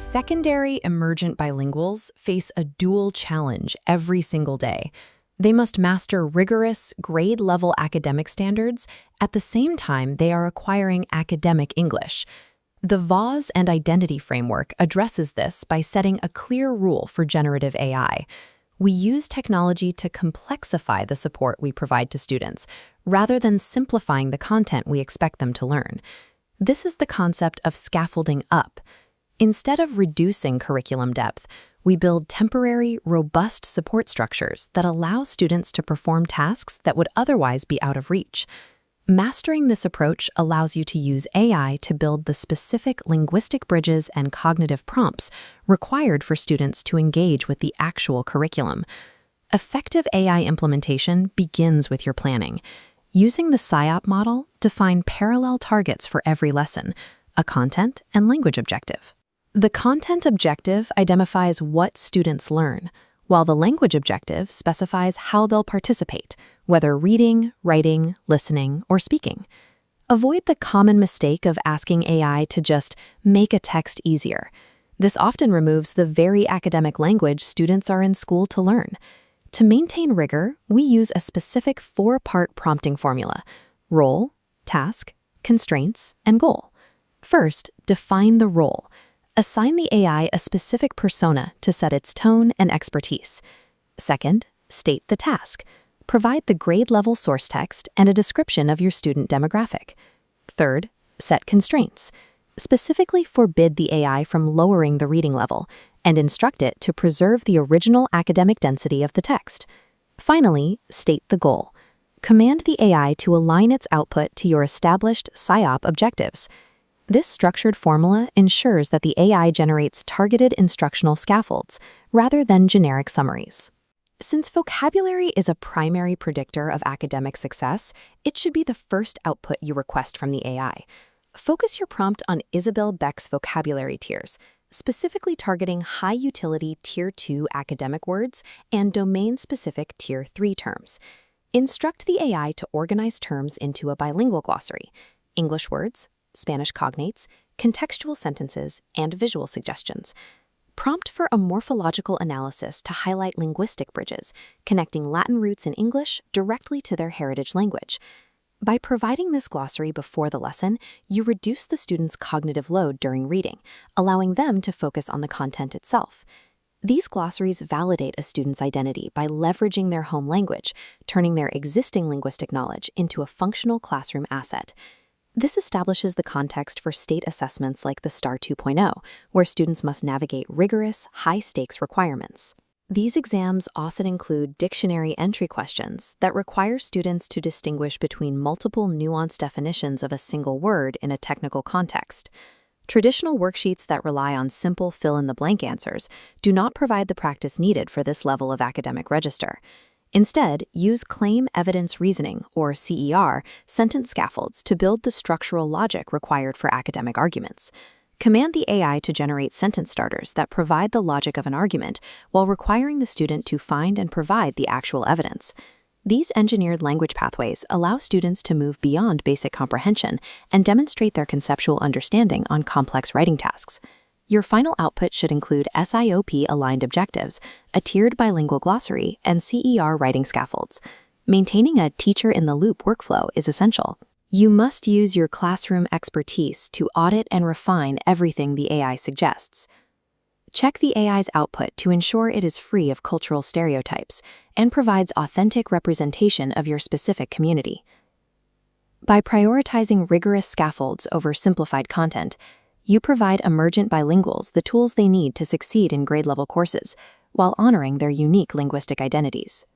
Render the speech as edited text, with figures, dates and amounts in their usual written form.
Secondary emergent bilinguals face a dual challenge every single day. They must master rigorous, grade-level academic standards. At the same time, they are acquiring academic English. The VASE Identity Framework addresses this by setting a clear rule for generative AI. We use technology to complexify the support we provide to students, rather than simplifying the content we expect them to learn. This is the concept of scaffolding up. Instead of reducing curriculum depth, we build temporary, robust support structures that allow students to perform tasks that would otherwise be out of reach. Mastering this approach allows you to use AI to build the specific linguistic bridges and cognitive prompts required for students to engage with the actual curriculum. Effective AI implementation begins with your planning. Using the SIOP model, define parallel targets for every lesson, a content and language objective. The content objective identifies what students learn, while the language objective specifies how they'll participate, whether reading, writing, listening, or speaking. Avoid the common mistake of asking AI to just make a text easier. This often removes the very academic language students are in school to learn. To maintain rigor, we use a specific 4-part prompting formula: role, task, constraints, and goal. First, define the role. Assign the AI a specific persona to set its tone and expertise. Second, state the task. Provide the grade-level source text and a description of your student demographic. Third, set constraints. Specifically forbid the AI from lowering the reading level and instruct it to preserve the original academic density of the text. Finally, state the goal. Command the AI to align its output to your established SIOP objectives. This structured formula ensures that the AI generates targeted instructional scaffolds rather than generic summaries. Since vocabulary is a primary predictor of academic success, it should be the first output you request from the AI. Focus your prompt on Isabel Beck's vocabulary tiers, specifically targeting high-utility Tier 2 academic words and domain-specific Tier 3 terms. Instruct the AI to organize terms into a bilingual glossary: English words, Spanish cognates, contextual sentences, and visual suggestions. Prompt for a morphological analysis to highlight linguistic bridges, connecting Latin roots in English directly to their heritage language. By providing this glossary before the lesson, you reduce the student's cognitive load during reading, allowing them to focus on the content itself. These glossaries validate a student's identity by leveraging their home language, turning their existing linguistic knowledge into a functional classroom asset. This establishes the context for state assessments like the STAR 2.0, where students must navigate rigorous, high-stakes requirements. These exams often include dictionary entry questions that require students to distinguish between multiple nuanced definitions of a single word in a technical context. Traditional worksheets that rely on simple fill-in-the-blank answers do not provide the practice needed for this level of academic register. Instead, use claim evidence reasoning, or CER, sentence scaffolds to build the structural logic required for academic arguments. Command the AI to generate sentence starters that provide the logic of an argument while requiring the student to find and provide the actual evidence. These engineered language pathways allow students to move beyond basic comprehension and demonstrate their conceptual understanding on complex writing tasks. Your final output should include SIOP-aligned objectives, a tiered bilingual glossary, and CER writing scaffolds. Maintaining a teacher-in-the-loop workflow is essential. You must use your classroom expertise to audit and refine everything the AI suggests. Check the AI's output to ensure it is free of cultural stereotypes and provides authentic representation of your specific community. By prioritizing rigorous scaffolds over simplified content, you provide emergent bilinguals the tools they need to succeed in grade-level courses while honoring their unique linguistic identities.